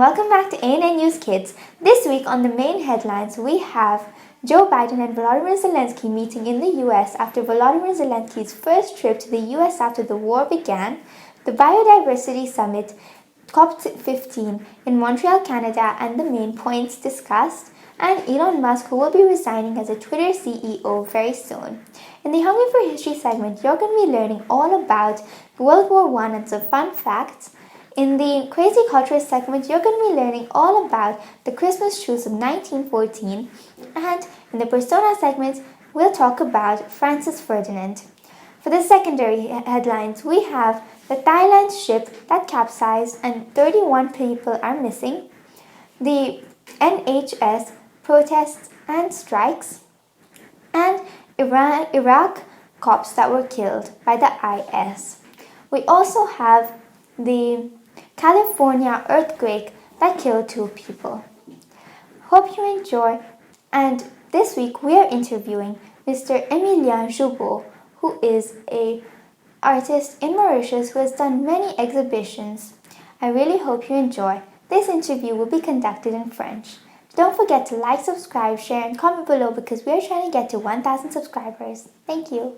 welcome back to ANN News Kids. This week on the main headlines, we have Joe Biden and Volodymyr Zelensky meeting in the US after Volodymyr Zelensky's first trip to the US after the war began, the Biodiversity Summit COP15 in Montreal, Canada, and the main points discussed, and Elon Musk, who will be resigning as a Twitter CEO very soon. In the Hungry for History segment, you're going to be learning all about World War I and some fun facts. In the Crazy Culture segment, you're going to be learning all about the Christmas truce of 1914. And in the Persona segment, we'll talk about Francis Ferdinand. For the secondary headlines, we have the Thailand ship that capsized and 31 people are missing, the NHS protests and strikes, and Iraq cops that were killed by the IS. We also have the California earthquake that killed 2 people. Hope you enjoy, and this week we are interviewing Mr. Emilien Joubert, who is an artist in Mauritius who has done many exhibitions. I really hope you enjoy. This interview will be conducted in French. Don't forget to like, subscribe, share, and comment below because we are trying to get to 1,000 subscribers. Thank you.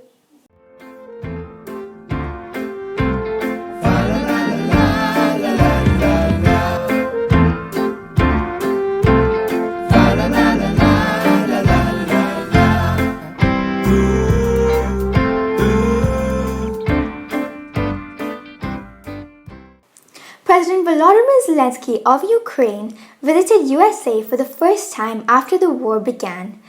President Volodymyr Zelensky of Ukraine visited USA for the first time after the war began.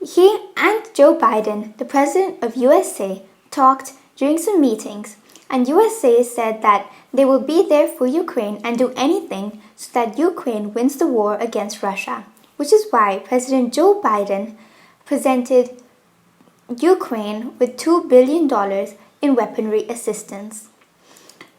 He and Joe Biden, the president of USA, talked during some meetings, and USA said that they will be there for Ukraine and do anything so that Ukraine wins the war against Russia, which is why President Joe Biden presented Ukraine with $2 billion in weaponry assistance.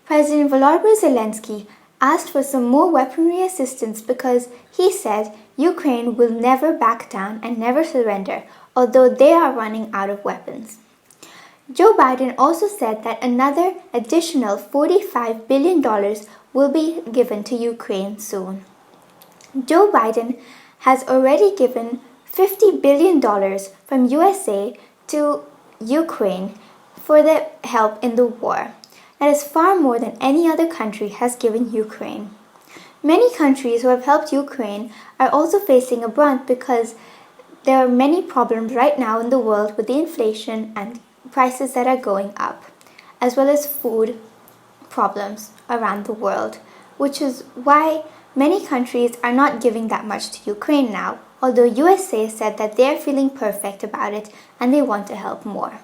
President Volodymyr Zelensky asked for some more weaponry assistance because he said Ukraine will never back down and never surrender, although they are running out of weapons. Joe Biden also said that another additional $45 billion will be given to Ukraine soon. Joe Biden has already given $50 billion from USA to Ukraine for the help in the war. That is far more than any other country has given Ukraine. Many countries who have helped Ukraine are also facing a brunt because there are many problems right now in the world with the inflation and prices that are going up, as well as food problems around the world, which is why many countries are not giving that much to Ukraine now, although USA said that they're feeling perfect about it and they want to help more.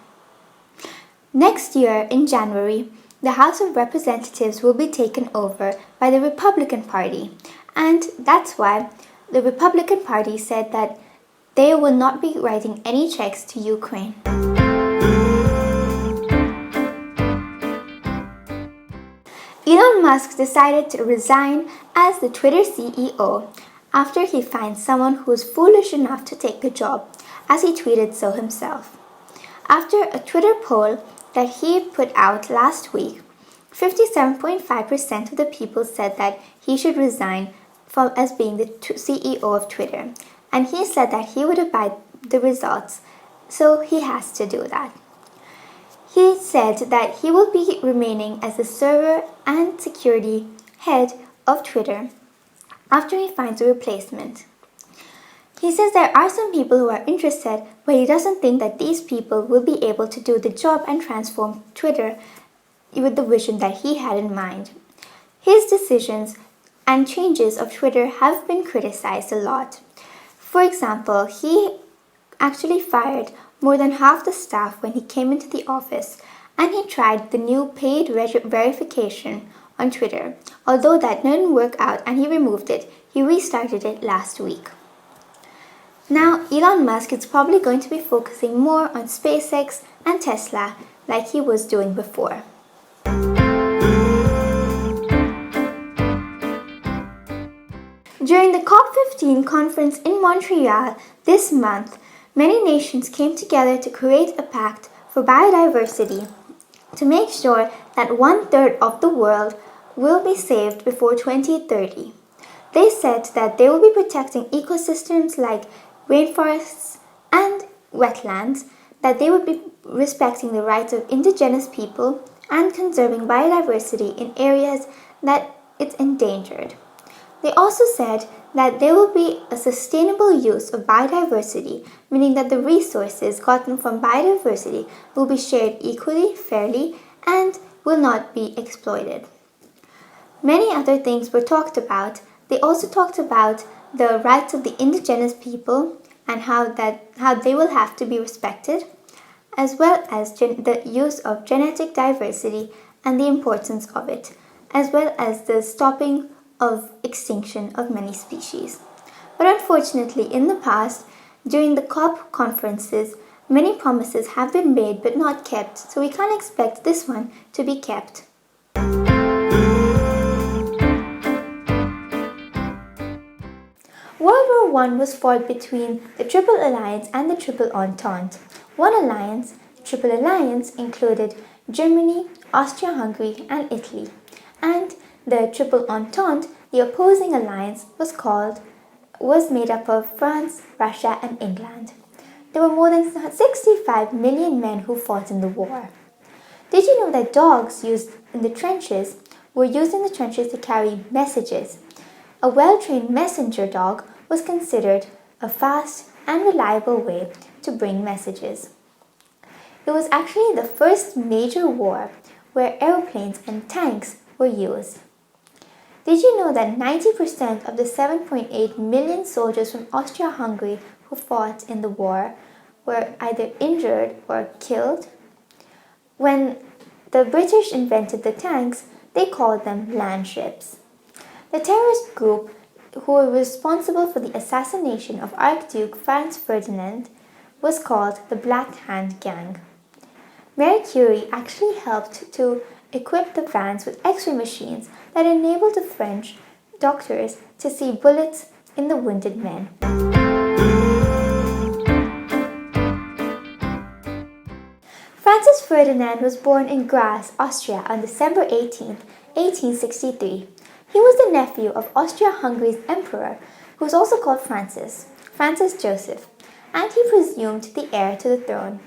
Next year, in January, the House of Representatives will be taken over by the Republican Party, and that's why the Republican Party said that they will not be writing any checks to Ukraine. Elon Musk decided to resign as the Twitter CEO after he finds someone who is foolish enough to take the job, as he tweeted so himself. After a Twitter poll that he put out last week, 57.5% of the people said that he should resign as being the CEO of Twitter, and he said that he would abide the results, so he has to do that. He said that he will be remaining as the server and security head of Twitter after he finds a replacement. He says there are some people who are interested, but he doesn't think that these people will be able to do the job and transform Twitter with the vision that he had in mind. His decisions and changes of Twitter have been criticized a lot. For example, he actually fired more than half the staff when he came into the office, and he tried the new paid verification on Twitter. Although that didn't work out and he removed it, he restarted it last week. Now, Elon Musk is probably going to be focusing more on SpaceX and Tesla like he was doing before. During the COP15 conference in Montreal this month, many nations came together to create a pact for biodiversity to make sure that 1/3 of the world will be saved before 2030. They said that they will be protecting ecosystems like rainforests and wetlands, that they would be respecting the rights of indigenous people and conserving biodiversity in areas that it's endangered. They also said that there will be a sustainable use of biodiversity, meaning that the resources gotten from biodiversity will be shared equally, fairly, and will not be exploited. Many other things were talked about. They also talked about the rights of the indigenous people and how they will have to be respected, as well as the use of genetic diversity and the importance of it, as well as the stopping of extinction of many species. But unfortunately, in the past, during the COP conferences, many promises have been made but not kept, so we can't expect this one to be kept. World War I was fought between the Triple Alliance and the Triple Entente. One alliance, the Triple Alliance, included Germany, Austria-Hungary, and Italy. And the Triple Entente, the opposing alliance, was made up of France, Russia, and England. There were more than 65 million men who fought in the war. Did you know that dogs used in the trenches were used in the trenches to carry messages? A well-trained messenger dog was considered a fast and reliable way to bring messages. It was actually the first major war where aeroplanes and tanks were used. Did you know that 90% of the 7.8 million soldiers from Austria-Hungary who fought in the war were either injured or killed? When the British invented the tanks, they called them land ships. The terrorist group who were responsible for the assassination of Archduke Franz Ferdinand was called the Black Hand Gang. Marie Curie actually helped to equip the vans with X-ray machines that enabled the French doctors to see bullets in the wounded men. Francis Ferdinand was born in Graz, Austria on December 18, 1863. He was the nephew of Austria-Hungary's emperor, who was also called Francis Joseph, and he presumed the heir to the throne.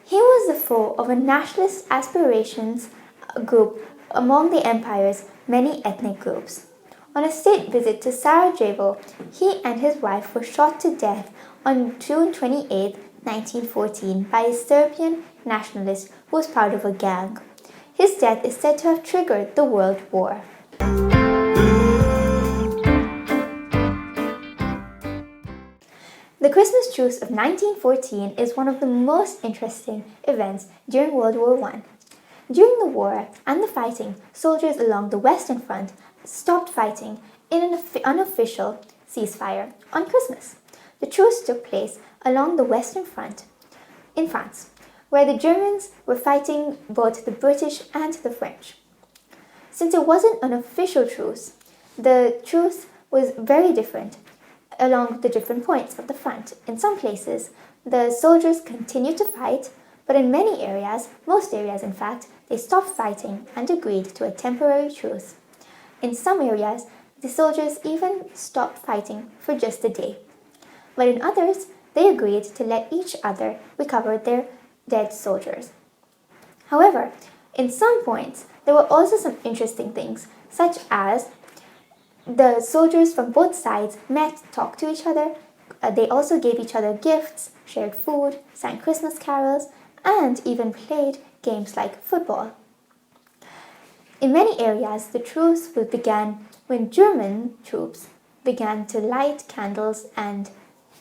He was the foe of a nationalist aspirations group among the empire's many ethnic groups. On a state visit to Sarajevo, he and his wife were shot to death on June 28, 1914 by a Serbian nationalist who was part of a gang. His death is said to have triggered the World War. The Christmas truce of 1914 is one of the most interesting events during World War I. During the war and the fighting, soldiers along the Western Front stopped fighting in an unofficial ceasefire on Christmas. The truce took place along the Western Front in France, where the Germans were fighting both the British and the French. Since it wasn't an official truce, the truce was very different along the different points of the front. In some places, the soldiers continued to fight, but in many areas, most areas in fact, they stopped fighting and agreed to a temporary truce. In some areas, the soldiers even stopped fighting for just a day. But in others, they agreed to let each other recover their dead soldiers. However, in some points, there were also some interesting things, such as the soldiers from both sides met, talked to each other. They also gave each other gifts, shared food, sang Christmas carols, and even played games like football. In many areas, the truce began when German troops began to light candles and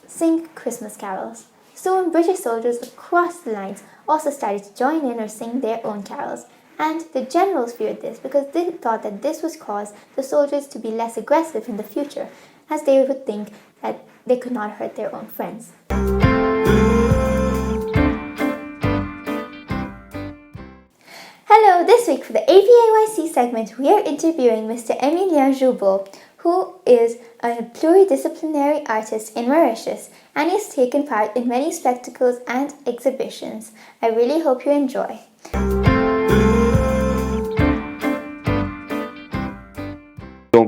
sing Christmas carols. Soon, British soldiers across the lines also started to join in or sing their own carols. And the generals feared this because they thought that this would cause the soldiers to be less aggressive in the future, as they would think that they could not hurt their own friends. Hello, this week for the APAYC segment, we are interviewing Mr. Emilien Joubert, who is a pluridisciplinary artist in Mauritius, and he's taken part in many spectacles and exhibitions. I really hope you enjoy.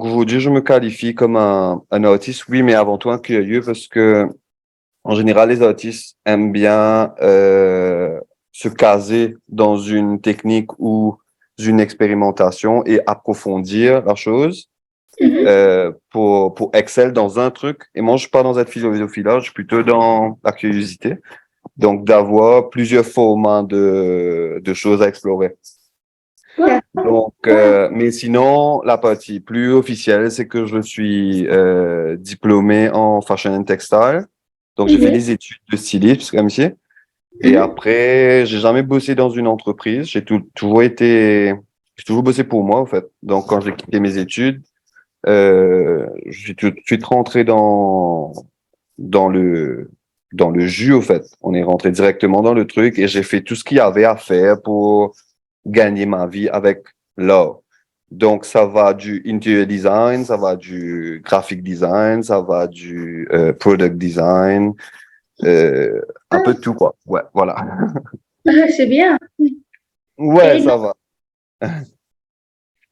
Donc aujourd'hui, je me qualifie comme un autiste, oui, mais avant tout un curieux parce que en général, les autistes aiment bien se caser dans une technique ou une expérimentation et approfondir la chose Mhm. pour excel dans un truc. Et moi, je suis pas dans cette philosophie-là, je suis plutôt dans la curiosité. Donc, d'avoir plusieurs formats de choses à explorer. Donc, mais sinon, la partie plus officielle, c'est que je suis diplômé en fashion and textile. Donc, j'ai fait Mhm. des études de styliste comme ici. Et Mhm. après, j'ai jamais bossé dans une entreprise. J'ai toujours bossé pour moi, en fait. Donc, quand j'ai quitté mes études, je suis tout de suite rentré dans le, dans le jus, en fait. On est rentré directement dans le truc et j'ai fait tout ce qu'il y avait à faire pour gagner ma vie avec l'art. Donc, ça va du interior design, ça va du graphic design, ça va du product design, un peu de tout, quoi. Ouais, voilà. C'est bien. Ouais, Et, ça va.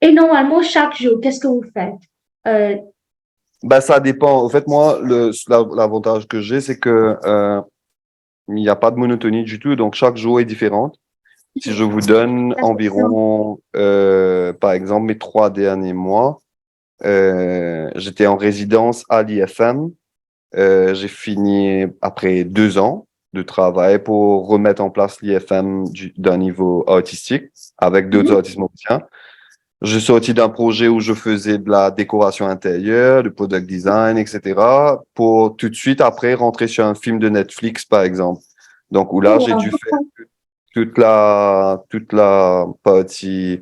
et normalement, chaque jour, qu'est-ce que vous faites? Euh, Ben, ça dépend. En fait, moi, l'avantage que j'ai, c'est que il n'y a pas de monotonie du tout. Donc, chaque jour est différent. Si je vous donne environ, par exemple, mes 3 derniers mois, j'étais en résidence à l'IFM. J'ai fini après 2 ans de travail pour remettre en place l'IFM d'un niveau artistique avec d'autres Mhm. artistes mauriciens. Je suis sorti d'un projet où je faisais de la décoration intérieure, du product design, etc. pour tout de suite après rentrer sur un film de Netflix, par exemple. Donc, où là, Oh, j'ai dû faire wow. toute la partie,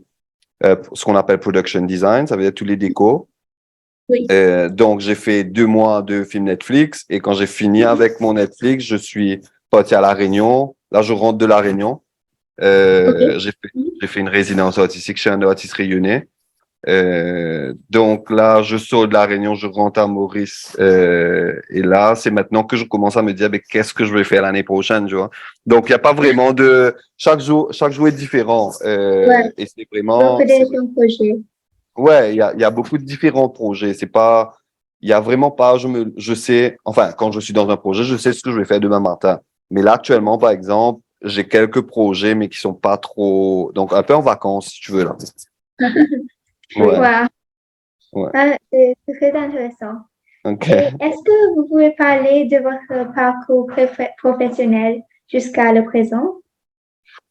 ce qu'on appelle production design, ça veut dire tous les décos. Oui. Donc, j'ai fait 2 mois de film Netflix et quand j'ai fini Mhm. avec mon Netflix, je suis parti à La Réunion. Là, je rentre de La Réunion. OK. J'ai fait, Mhm. j'ai fait une résidence artistique chez un artiste réunionnais. Donc là, je sors de La Réunion, je rentre à Maurice. Et là, c'est maintenant que je commence à me dire, mais qu'est-ce que je vais faire l'année prochaine, tu vois? Donc, il n'y a pas vraiment de... chaque jour est différent. Ouais. Et c'est Donc, vraiment... des ton projet. Ouais, il y a beaucoup de différents projets. C'est pas... Il y a vraiment pas... Je sais... Enfin, quand je suis dans un projet, je sais ce que je vais faire demain matin. Mais là, actuellement, par exemple, j'ai quelques projets, mais qui sont pas trop... Donc, un peu en vacances, si tu veux, là. Oui. Ouais, Wow. ouais. C'est très intéressant. OK. Et est-ce que vous pouvez parler de votre parcours professionnel jusqu'à le présent?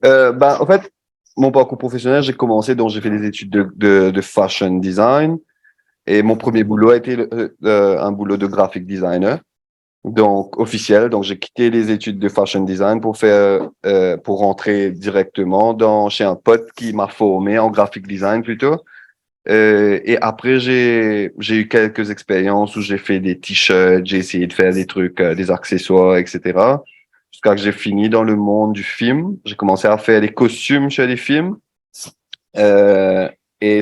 Ben, en fait, mon parcours professionnel, j'ai commencé, donc j'ai fait des études de fashion design et mon premier boulot a été un boulot de graphic designer, donc officiel. Donc j'ai quitté les études de fashion design pour rentrer directement chez un pote qui m'a formé en graphic design plutôt. Et après, j'ai eu quelques expériences où j'ai fait des t-shirts, j'ai essayé de faire des trucs, des accessoires, etc. Jusqu'à que j'ai fini dans le monde du film. J'ai commencé à faire des costumes chez les films. Euh, et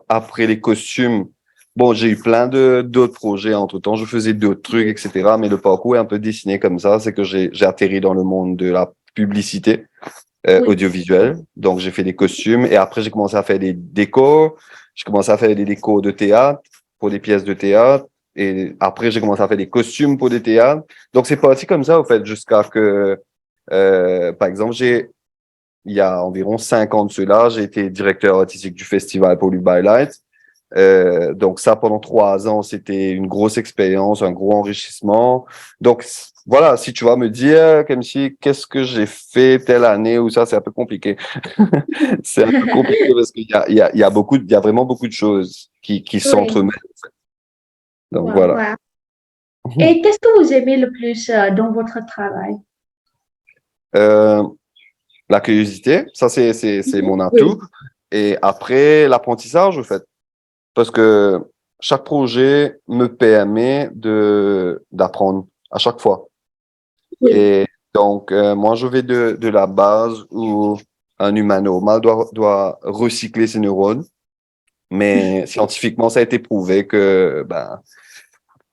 après les costumes, bon, j'ai eu plein d'autres projets entre-temps. Je faisais d'autres trucs, etc. Mais le parcours est un peu dessiné comme ça. C'est que j'ai atterri dans le monde de la publicité Oui. audiovisuelle. Donc, j'ai fait des costumes et après, j'ai commencé à faire des décors. J'ai commencé à faire des décors de théâtre pour des pièces de théâtre. Et après, j'ai commencé à faire des costumes pour des théâtres. Donc, c'est parti comme ça, au fait, jusqu'à que, par exemple, il y a environ 5 ans de cela, j'ai été directeur artistique du festival Pollute by Light. Donc ça, pendant 3 ans, c'était une grosse expérience, un gros enrichissement. Donc voilà, si tu vas me dire, comme si, qu'est-ce que j'ai fait telle année ou ça, c'est un peu compliqué. C'est un peu compliqué parce qu'il y a vraiment beaucoup de choses qui Oui. s'entremêlent. Donc Wow. voilà. Wow. Et qu'est-ce que vous aimez le plus dans votre travail? Euh, la curiosité, ça c'est mon Oui. atout. Et après, l'apprentissage, en fait. Parce que chaque projet me permet d'apprendre à chaque fois. Oui. Et donc, moi, je vais de la base où un humain normal doit recycler ses neurones. Mais scientifiquement, ça a été prouvé que ben,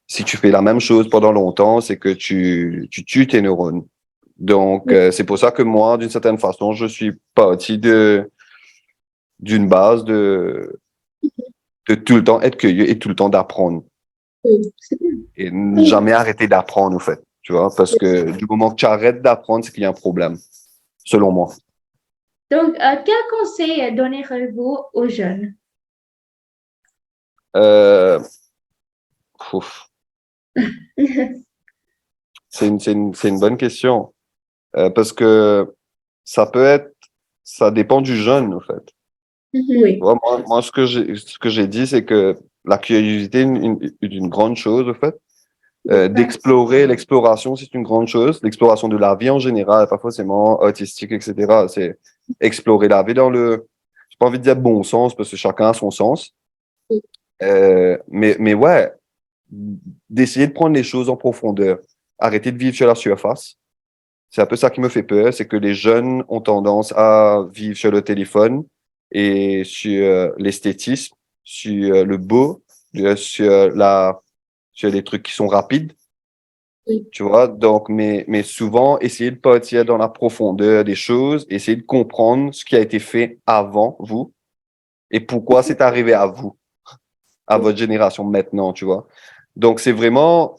si tu fais la même chose pendant longtemps, c'est que tu tues tes neurones. Donc, Oui. c'est pour ça que moi, d'une certaine façon, je suis parti d'une base de tout le temps être curieux et tout le temps d'apprendre. Oui, c'est bien. Et ne jamais arrêter d'apprendre, au fait. Tu vois, parce que du moment que tu arrêtes d'apprendre, c'est qu'il y a un problème, selon moi. Donc, quel conseil donnerez-vous aux jeunes? Euh, ouf, c'est une bonne question. Parce que ça peut être, ça dépend du jeune, en fait. Oui, Tu vois, moi, ce que j'ai dit, c'est que la curiosité est une grande chose, en fait. D'explorer, l'exploration, c'est une grande chose. L'exploration de la vie en général, pas forcément artistique, etc. C'est explorer la vie dans le, j'ai pas envie de dire bon sens, parce que chacun a son sens. oui, Mais ouais, d'essayer de prendre les choses en profondeur. Arrêter de vivre sur la surface. C'est un peu ça qui me fait peur, c'est que les jeunes ont tendance à vivre sur le téléphone et sur l'esthétisme, sur le beau, sur les trucs qui sont rapides, oui. tu vois. Donc, mais souvent, essayer de partir dans la profondeur des choses, essayer de comprendre ce qui a été fait avant vous et pourquoi c'est arrivé à vous, à votre génération maintenant, tu vois. Donc, c'est vraiment,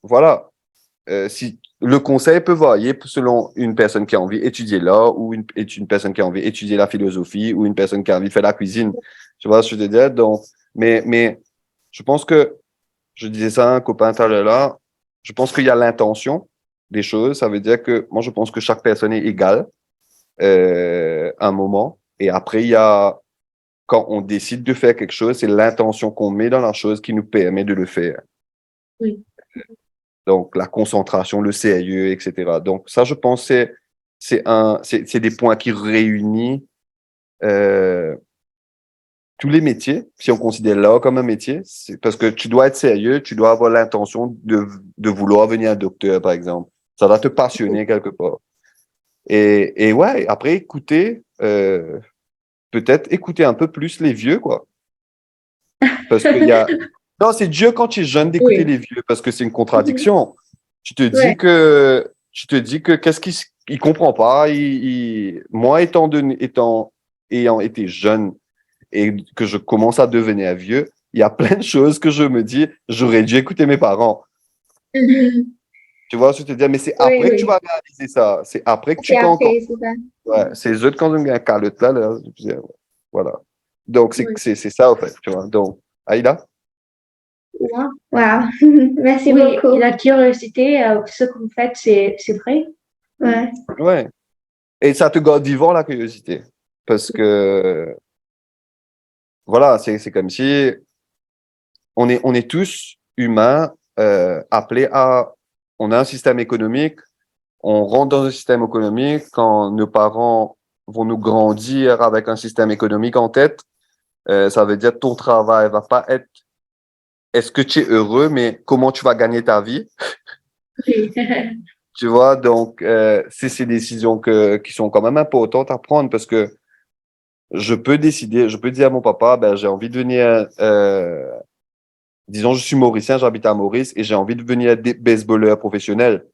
voilà, si le conseil peut varier selon une personne qui a envie d'étudier là ou une personne qui a envie d'étudier la philosophie ou une personne qui a envie de faire la cuisine. Tu vois ce que je veux dire? Donc, mais je pense que, je disais ça à un copain tout à l'heure là, je pense qu'il y a l'intention des choses. Ça veut dire que moi, je pense que chaque personne est égale à un moment. Et après, il y a, quand on décide de faire quelque chose, c'est l'intention qu'on met dans la chose qui nous permet de le faire. Oui. Donc, la concentration, le sérieux, etc. Donc, ça, je pense, c'est des points qui réunissent euh, tous les métiers. Si on considère l'art comme un métier, c'est parce que tu dois être sérieux, tu dois avoir l'intention de vouloir devenir un docteur, par exemple. Ça va te passionner quelque part. Et ouais, après, écouter, peut-être écouter un peu plus les vieux, quoi. Parce qu'il y a, non, c'est dur quand tu es jeune d'écouter Oui. les vieux parce que c'est une contradiction. Ouais. Tu te dis que qu'est-ce qu'il comprend pas. Moi, ayant été jeune et que je commence à devenir vieux, il y a plein de choses que je me dis, j'aurais dû écouter mes parents. Tu vois ce que je te dis? Mais c'est Oui, après que tu oui. vas réaliser ça. C'est après que C'est quand, après, c'est ça. ouais, c'est eux quand on a un calotte là, je dis, voilà. Donc, Oui. c'est ça, en fait, tu vois. Donc, Aïda? Wow. Wow. Merci Oui, beaucoup. la curiosité, ce que vous faites, c'est vrai. Ouais. Ouais. Et ça te garde vivant, la curiosité. Parce que, voilà, c'est comme si on est tous humains, appelés à, on a un système économique, on rentre dans un système économique quand nos parents vont nous grandir avec un système économique en tête. Ça veut dire que ton travail va pas être est-ce que tu es heureux, mais comment tu vas gagner ta vie. Oui. Tu vois, donc c'est ces décisions qui sont quand même importantes à prendre parce que je peux décider, je peux dire à mon papa, ben, j'ai envie de venir, disons, je suis mauricien, j'habite à Maurice et j'ai envie de devenir baseballeur professionnel.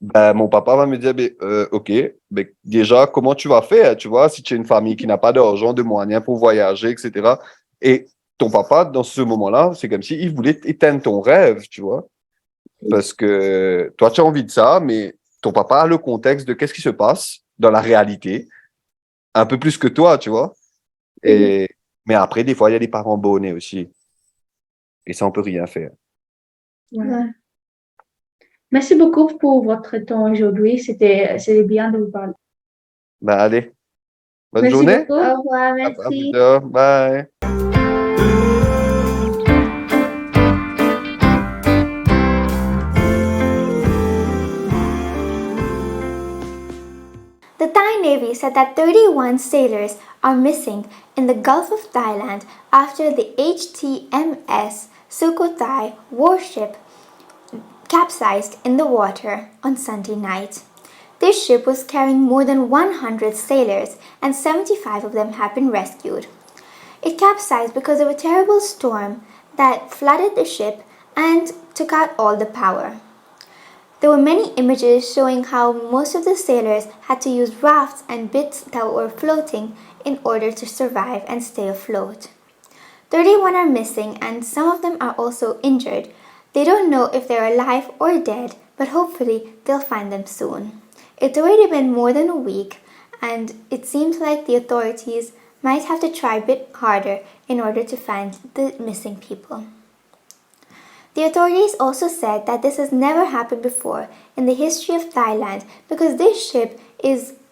Ben, mon papa va me dire, ben, OK, ben, déjà, comment tu vas faire, tu vois, si tu as une famille qui n'a pas d'argent, de moyens pour voyager, etc. Et ton papa, dans ce moment-là, c'est comme s'il voulait éteindre ton rêve, tu vois, parce que toi, tu as envie de ça, mais ton papa a le contexte de qu'est-ce qui se passe dans la réalité, un peu plus que toi, tu vois. Oui. Et, mais après, des fois, il y a des parents bonnets aussi. Et ça, on peut rien faire. Ouais. Ouais. Merci beaucoup pour votre temps aujourd'hui. C'était bien de vous parler. Ben, allez, bonne Merci journée. beaucoup. Au revoir, À plus merci. tard. Bye. The Thai Navy said that 31 sailors are missing in the Gulf of Thailand after the HTMS Sukhothai warship capsized in the water on Sunday night. This ship was carrying more than 100 sailors and 75 of them have been rescued. It capsized because of a terrible storm that flooded the ship and took out all the power. There were many images showing how most of the sailors had to use rafts and bits that were floating in order to survive and stay afloat. 31 are missing and some of them are also injured. They don't know if they're alive or dead, but hopefully they'll find them soon. It's already been more than a week, and it seems like the authorities might have to try a bit harder in order to find the missing people. The authorities also said that this has never happened before in the history of Thailand because this ship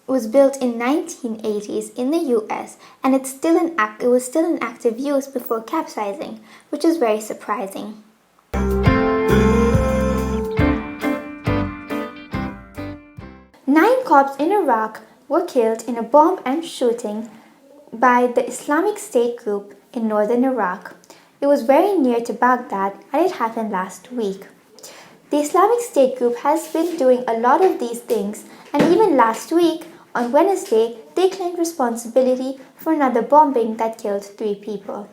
was built in 1980s in the US and it was still in active use before capsizing, which is very surprising. 9 cops in Iraq were killed in a bomb and shooting by the Islamic State group in northern Iraq. It was very near to Baghdad and it happened last week. The Islamic State group has been doing a lot of these things, and even last week, on Wednesday, they claimed responsibility for another bombing that killed 3 people.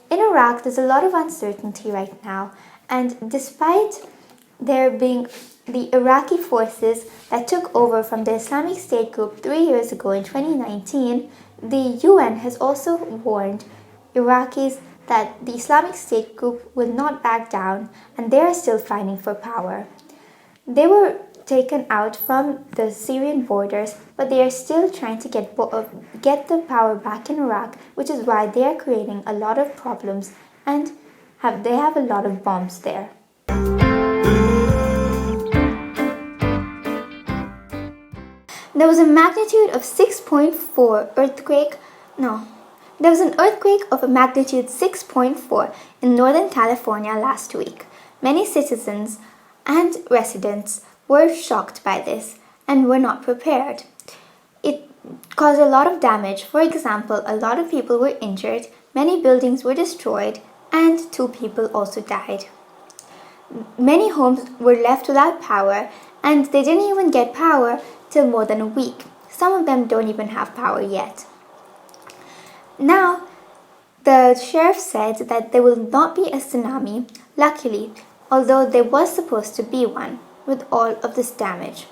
In Iraq, there's a lot of uncertainty right now, and despite there being the Iraqi forces that took over from the Islamic State group 3 years ago in 2019, the UN has also warned Iraqis that the Islamic State group will not back down and they are still fighting for power. They were taken out from the Syrian borders, but they are still trying to get the power back in Iraq, which is why they are creating a lot of problems and they have a lot of bombs there. There was a magnitude of 6.4 earthquake. No. There was an earthquake of a magnitude 6.4 in Northern California last week. Many citizens and residents were shocked by this and were not prepared. It caused a lot of damage. For example, a lot of people were injured, many buildings were destroyed, and 2 people also died. Many homes were left without power, and they didn't even get power till more than a week. Some of them don't even have power yet. Now, the sheriff said that there will not be a tsunami, luckily, although there was supposed to be one, with all of this damage.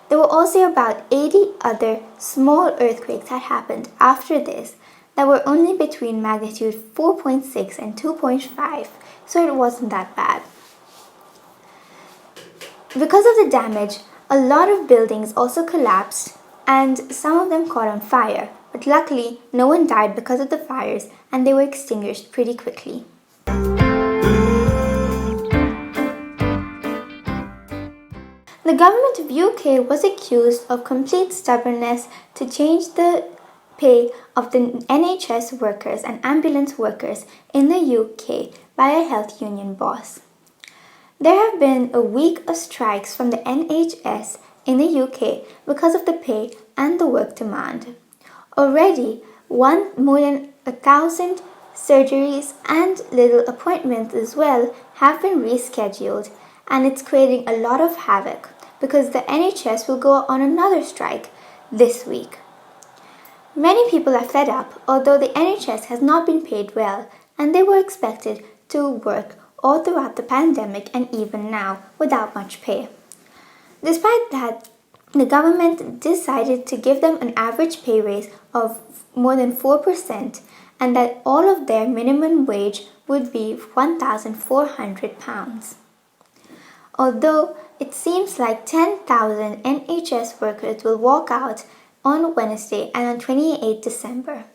There were also about 80 other small earthquakes that happened after this that were only between magnitude 4.6 and 2.5, so it wasn't that bad. Because of the damage, a lot of buildings also collapsed and some of them caught on fire, but luckily no one died because of the fires and they were extinguished pretty quickly. The government of UK was accused of complete stubbornness to change the pay of the NHS workers and ambulance workers in the UK by a health union boss. There have been a week of strikes from the NHS in the UK because of the pay and the work demand. Already, more than 1,000 surgeries and little appointments as well have been rescheduled, and it's creating a lot of havoc because the NHS will go on another strike this week. Many people are fed up, although the NHS has not been paid well, and they were expected to work all throughout the pandemic and even now without much pay. Despite that, the government decided to give them an average pay raise of more than 4% and that all of their minimum wage would be £1,400. Although it seems like 10,000 NHS workers will walk out on Wednesday and on 28 December.